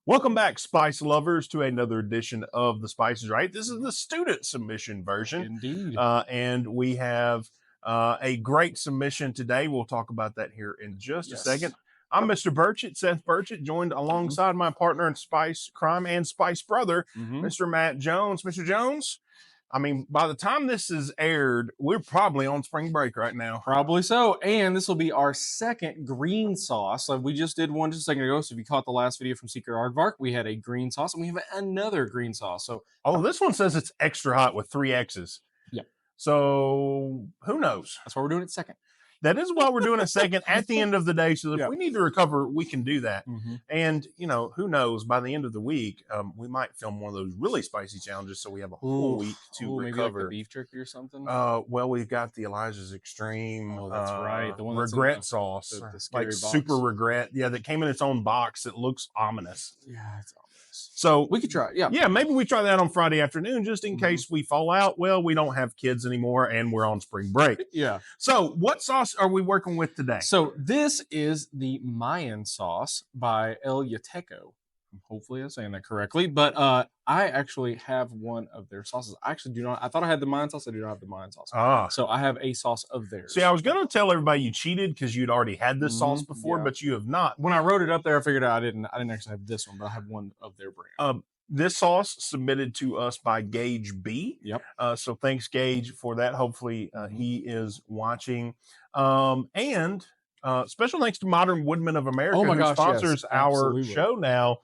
Welcome back, spice lovers, to another edition of The Spice is Right. This is the student submission version, Indeed. and we have a great submission today. We'll talk about that here in just a second. I'm Mr. Burchett, Seth Burchett, joined alongside my partner in spice crime and spice brother, Mr. Matt Jones. Mr. Jones, I mean, by the time this is aired, we're probably on spring break right now. Probably so. And this will be our second green sauce. We just did one just a second ago. So if you caught the last video from Secret Aardvark, we had a green sauce and we have another green sauce. So this one says it's extra hot with 3 X's. Yeah. So who knows? That's why we're doing it second. That is why we're doing a second at the end of the day. So if we need to recover, we can do that. And, who knows, by the end of the week, we might film one of those really spicy challenges. So we have a whole week to recover. Maybe like the beef jerky or something. Well, we've got the Elijah's Extreme. Oh, that's right. The one that's regret sauce. The scary like box. super regret. Yeah, that came in its own box. It looks ominous. Yeah, it's ominous. So we could try it. Yeah. Yeah, maybe we try that on Friday afternoon just in case we fall out. Well, we don't have kids anymore and we're on spring break. Yeah. So what sauce are we working with today? So this is the Mayan sauce by El Yuteco. Hopefully I'm saying that correctly. But I actually have one of their sauces. I actually do not. I thought I had the Mayan sauce. I do not have the Mayan sauce. So I have a sauce of theirs. See, I was going to tell everybody you cheated because you'd already had this sauce before, but you have not. When I wrote it up there, I figured out I didn't actually have this one, but I have one of their brand. This sauce submitted to us by Gage B. Yep. So thanks, Gage, for that. Hopefully he is watching. And special thanks to Modern Woodmen of America, who sponsors our show now.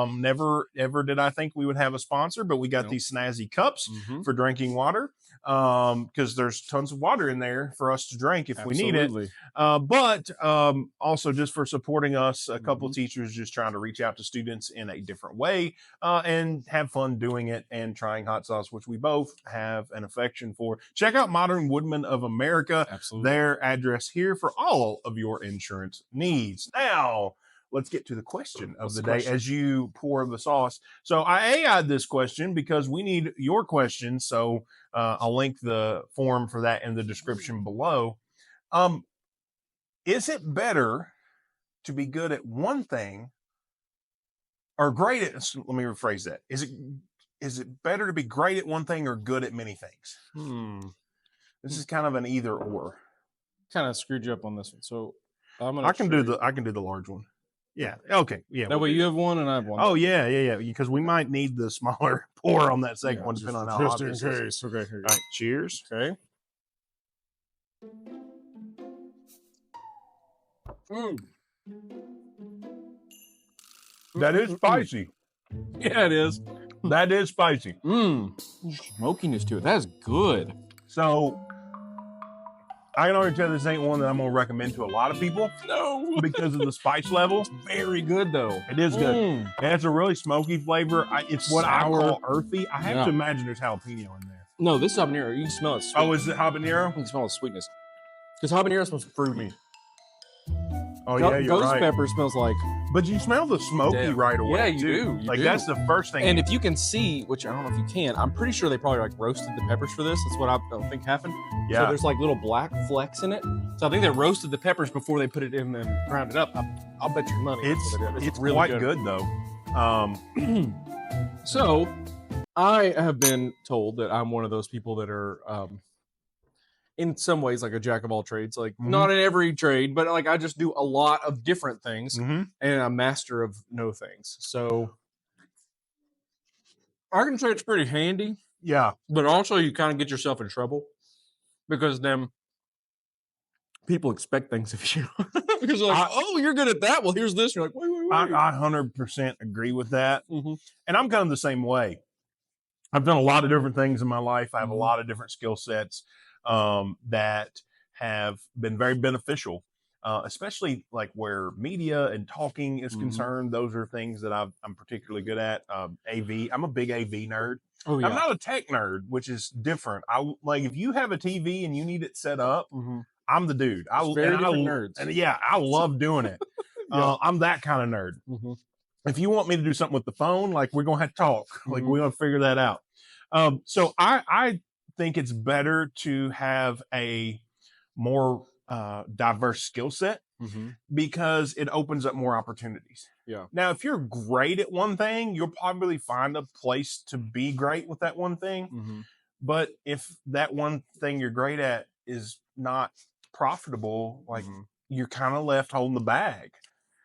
Never ever did I think we would have a sponsor, but we got these snazzy cups for drinking water because there's tons of water in there for us to drink if we need it. But also just for supporting us, a couple of teachers just trying to reach out to students in a different way and have fun doing it and trying hot sauce, which we both have an affection for. Check out Modern Woodmen of America. Their address here for all of your insurance needs. Now, let's get to the question of the day as you pour the sauce. So I AI'd this question because we need your questions. So I'll link the form for that in the description below. Is it better to be good at one thing or great at, let me rephrase that. Is it better to be great at one thing or good at many things? This is kind of an either or. Kind of screwed you up on this one. So I can do the large one. Yeah. Okay. Yeah. That way you have one and I have one. Oh yeah. Because we might need the smaller pour on that second one, depending on how hot this is. Okay. Here All right. Cheers. Okay. That is spicy. Yeah, it is. That is spicy. Smokiness to it. That is good. So I can already tell this ain't one that I'm going to recommend to a lot of people. No. Because of the spice level. It's very good, though. It is good. It has a really smoky flavor. It's what I call earthy. I have to imagine there's jalapeno in there. No, this is habanero. You can smell it. Oh, is it habanero? You can smell the sweetness. Because habanero smells fruity. Oh, yeah, you're Ghost right. pepper smells like... But you smell the smoky right away. Yeah, you do. You do. That's the first thing. And if you can see, which I don't know if you can, I'm pretty sure they probably roasted the peppers for this. That's what I think happened. Yeah. So there's little black flecks in it. So I think they roasted the peppers before they put it in and ground it up. I'll bet your money. It's really quite good though. So I have been told that I'm one of those people that are in some ways like a jack of all trades, not in every trade, but I just do a lot of different things and a master of no things. So I can say it's pretty handy. Yeah. But also you kind of get yourself in trouble because then people expect things of you. Because oh, you're good at that. Well, here's this. You're like, wait. I 100% agree with that. And I'm kind of the same way. I've done a lot of different things in my life. I have a lot of different skill sets that have been very beneficial, especially where media and talking is concerned. Those are things that I'm particularly good at. AV. I'm a big AV nerd. Oh, yeah. I'm not a tech nerd, which is different. If you have a TV and you need it set up, I'm the dude. Nerds. And yeah, I love doing it. I'm that kind of nerd. If you want me to do something with the phone, we're going to have to talk. We're going to figure that out. So I think it's better to have a more diverse skill set because it opens up more opportunities. Yeah. Now, if you're great at one thing, you'll probably find a place to be great with that one thing. Mm-hmm. But if that one thing you're great at is not profitable, like you're kind of left holding the bag.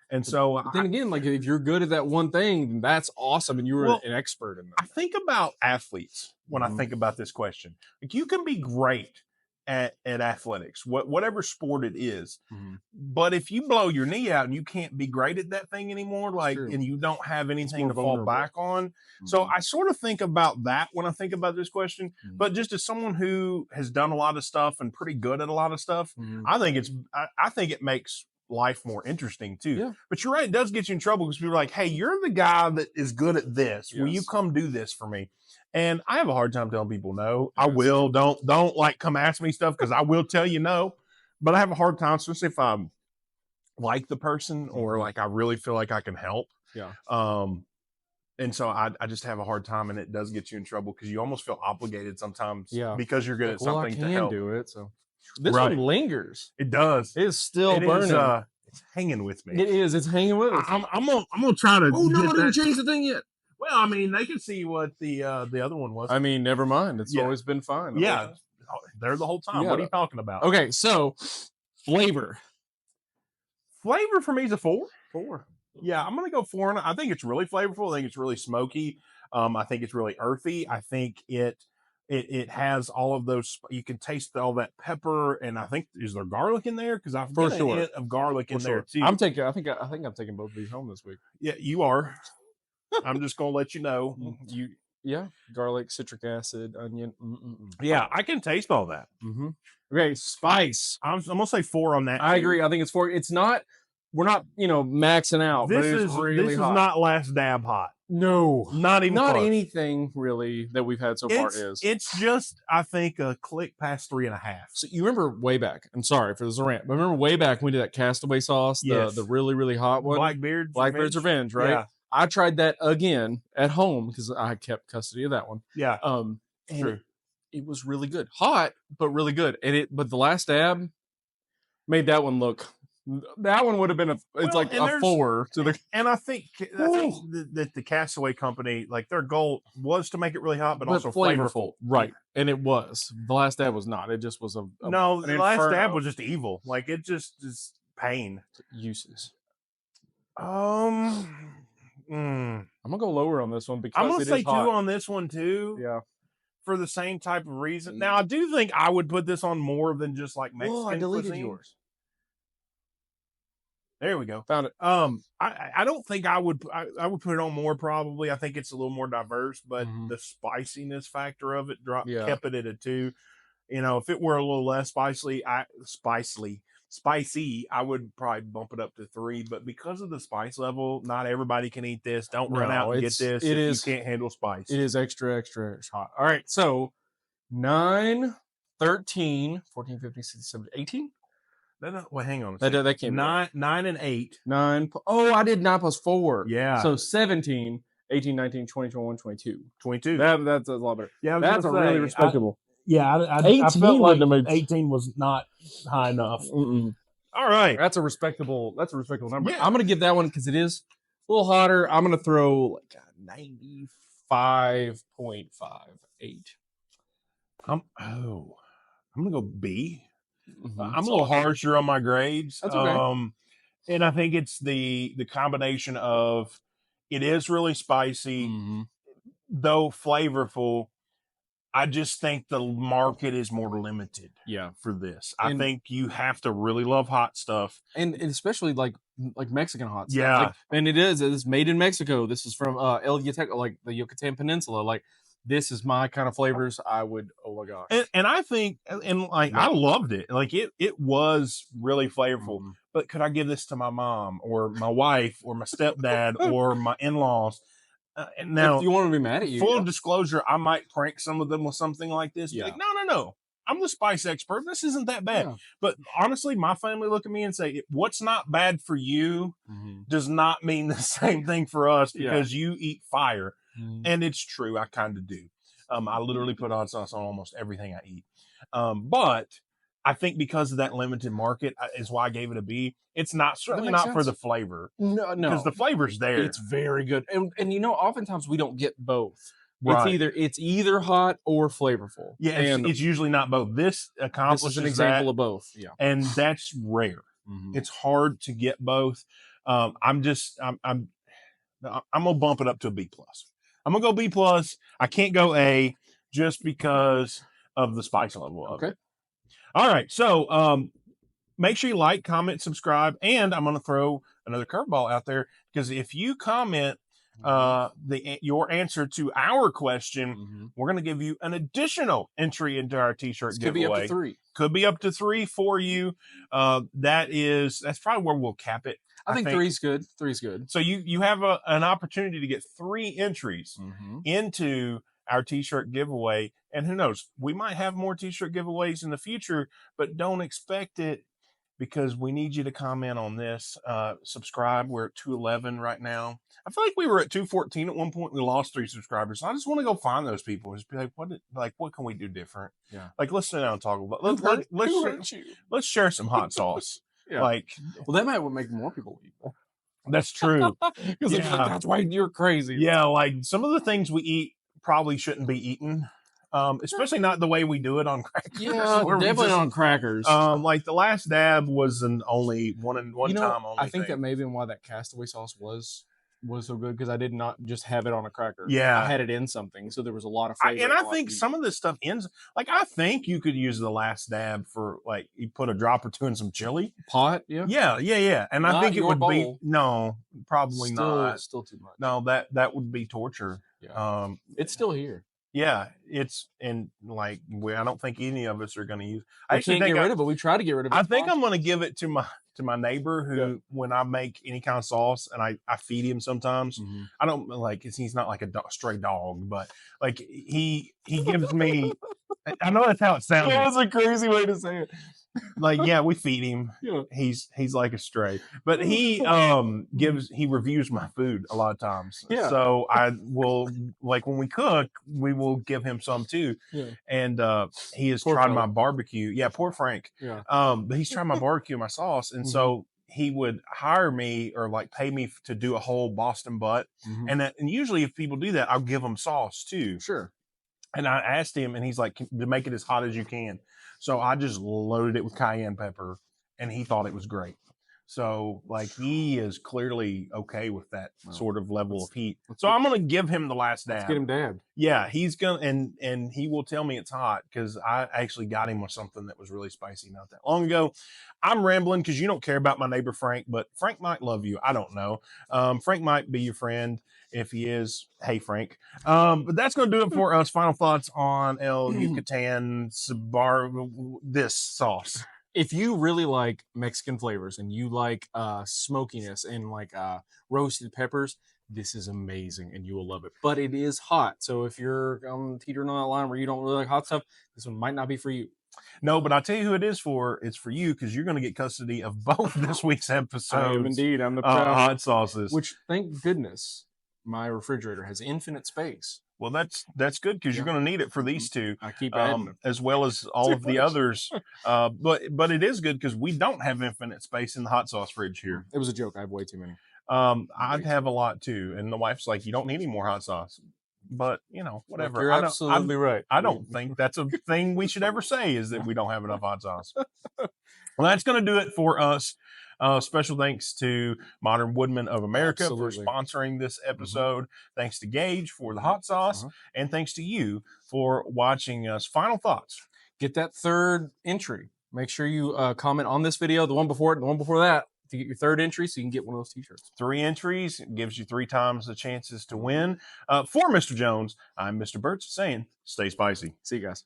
And so, but then again, like if you're good at that one thing, then that's awesome, and you're an expert in that. I think about athletes when I think about this question. Like you can be great at athletics, whatever sport it is, but if you blow your knee out and you can't be great at that thing anymore, like, and you don't have anything to fall back on. So I sort of think about that when I think about this question. But just as someone who has done a lot of stuff and pretty good at a lot of stuff, I think I think it makes life more interesting too. Yeah. But you're right, it does get you in trouble because people are like, hey, you're the guy that is good at this. Will you come do this for me? And I have a hard time telling people no. I will. Don't like come ask me stuff because I will tell you no. But I have a hard time, especially if I'm like the person or like I really feel like I can help. Yeah. And so I just have a hard time, and it does get you in trouble because you almost feel obligated sometimes because you're good at something to help. Do it. So this one lingers. It does. It is still burning. It's hanging with me. It is. It's hanging with us. I'm gonna try to. Oh no! I didn't change the thing yet. Well, I mean, they can see what the other one was. I mean, never mind. It's always been fine. Yeah, they're the whole time. What are you talking about? Okay, so flavor. Flavor for me is a 4. 4. Yeah, I'm gonna go 4. I think it's really flavorful. I think it's really smoky. I think it's really earthy. I think it has all of those. You can taste all that pepper, and I think is there garlic in there? Because I've got a hint of garlic in there too. I think I'm taking both of these home this week. Yeah, you are. I'm just gonna let you know. Garlic, citric acid, onion. Yeah, I can taste all that. Okay, spice. I'm gonna say 4 on that. I agree. I think it's 4. It's not. We're not, maxing out. This but is really this hot. Is not last dab hot. No, not even close. Anything really that we've had so far is. It's just I think a click past 3.5. So you remember way back? I'm sorry for this rant, but remember way back when we did that castaway sauce, the really really hot one, Blackbeard's Revenge, right? Yeah. I tried that again at home because I kept custody of that one. Yeah, true. It was really good, hot but really good, but the last dab made that one look. That one would have been a 4 to the. And I think that the Castaway Company, like their goal was to make it really hot, but also flavorful. Right? And it was. The last dab was not. It just was the last dab was just evil. Like it just is pain. Uses. I'm gonna go lower on this one because I'm gonna say 2 on this one too. Yeah. For the same type of reason. Now I do think I would put this on more than just like Mexican I deleted cuisine. Yours. There we go. Found it. I don't think I would put it on more probably. I think it's a little more diverse, but the spiciness factor of it kept it at a 2. If it were a little less spicy, I would probably bump it up to 3. But because of the spice level, not everybody can eat this. Don't run out and get this. You can't handle spice. It is extra, extra hot. All right. So 9, 13, 14, 15, 16, 17, 18. Well, hang on. That came 9 and 8. 9. Oh, I did 9 plus 4. Yeah. So 17, 18, 19, 20, 21, 22. 22. That's a lot better. Yeah, that's really respectable. I felt like 18 was not high enough. Mm-mm. All right. That's a respectable number. Yeah. I'm going to give that one because it is a little hotter. I'm going to throw like a 95.58. I'm going to go B. I'm a little harsher on my grades. That's okay. And I think it's the combination of it is really spicy, though flavorful. I just think the market is more limited for this. I think you have to really love hot stuff. And especially like Mexican hot stuff. Yeah. And it's made in Mexico. This is from El Yucatan, like the Yucatan Peninsula. Like this is my kind of flavors. I would, oh my gosh. And I think, I loved it. Like it was really flavorful. But could I give this to my mom or my wife or my stepdad or my in-laws? Now, if you want to be mad at you, full disclosure, I might prank some of them with something like this. Be like, no. I'm the spice expert. This isn't that bad. Yeah. But honestly, my family look at me and say, what's not bad for you does not mean the same thing for us because you eat fire. And it's true. I kind of do. I literally put hot sauce on almost everything I eat. But I think because of that limited market is why I gave it a B. It's not certainly not for the flavor. No, because the flavor's there. It's very good, and oftentimes we don't get both. Right. It's either hot or flavorful. Yeah, it's usually not both. This accomplishes this is an example of both. Yeah, and that's rare. It's hard to get both. I'm gonna bump it up to a B plus. I'm gonna go B plus. I can't go A just because of the spice level of it. All right, so make sure you like, comment, subscribe, and I'm gonna throw another curveball out there because if you comment your answer to our question, we're going to give you an additional entry into our t-shirt giveaway. Could be up to 3. Could be up to 3 for you. That's probably where we'll cap it. I think 3's good. 3's good. So you have an opportunity to get 3 entries into our t-shirt giveaway, and who knows, we might have more t-shirt giveaways in the future, but don't expect it because we need you to comment on this. Subscribe. We're at 211 right now. I feel like we were at 214 at one point. We lost 3 subscribers. So I just want to go find those people. Just be like, what can we do different? Yeah. Like, let's sit down and talk about. Let's share some hot sauce. Yeah. Like, well, that might make more people eat. That's true. Because that's why you're crazy. Yeah, like some of the things we eat probably shouldn't be eaten. Especially not the way we do it on crackers. Yeah, definitely on crackers. Like the last dab was one time only. I think that may have been why that castaway sauce was so good because I did not just have it on a cracker. Yeah, I had it in something, so there was a lot of flavor. And I think some of this stuff ends. Like I think you could use the last dab for like you put a drop or 2 in some chili pot. Yeah. And I think it would be probably not. Still too much. No, that would be torture. Yeah. It's still here. Yeah, I don't think any of us are going to use. I can't get rid of it. We try to get rid of it. I think I'm going to give it to my neighbor who, when I make any kind of sauce and I feed him sometimes. I don't he's not like a stray dog, but like he gives me. I know that's how it sounds. That was a crazy way to say it. Like, yeah, we feed him. Yeah. He's like a stray, but he reviews my food a lot of times. Yeah. So I will when we cook, we will give him some too. Yeah. And he has tried my barbecue. Yeah, poor Frank. Yeah. But he's tried my barbecue and my sauce, and so he would hire me or pay me to do a whole Boston butt, and usually if people do that, I'll give them sauce too. Sure. And I asked him, and he's like, to make it as hot as you can. So I just loaded it with cayenne pepper, and he thought it was great. So he is clearly okay with that sort of level of heat. So I'm going to give him the last dab. Let's get him dabbed. Yeah, he's going to, and he will tell me it's hot because I actually got him with something that was really spicy not that long ago. I'm rambling because you don't care about my neighbor Frank, but Frank might love you. I don't know. Frank might be your friend. If he is, hey, Frank. But that's going to do it for us. Final thoughts on El Yucatan this sauce. If you really like Mexican flavors and you like smokiness and roasted peppers, this is amazing and you will love it. But it is hot. So if you're teetering on that line where you don't really like hot stuff, this one might not be for you. No, but I'll tell you who it is for. It's for you because you're going to get custody of both this week's episodes. Indeed. I'm the hot sauces. Which, thank goodness, my refrigerator has infinite space. Well, that's good because you're going to need it for these two. I keep adding them. As well as all of the others. But it is good because we don't have infinite space in the hot sauce fridge here. It was a joke. I have way too many. I'd have a lot too, and the wife's like, "You don't need any more hot sauce." But whatever. You're absolutely right. I don't think that's a thing we should ever say is that we don't have enough hot sauce. Well, that's going to do it for us. Special thanks to Modern Woodmen of America for sponsoring this episode. Thanks to Gage for the hot sauce. And thanks to you for watching us. Final thoughts. Get that 3rd entry. Make sure you comment on this video, the one before it, and the one before that, to get your 3rd entry so you can get one of those t-shirts. 3 entries gives you 3 times the chances to win. For Mr. Jones, I'm Mr. Burtz saying, stay spicy. See you guys.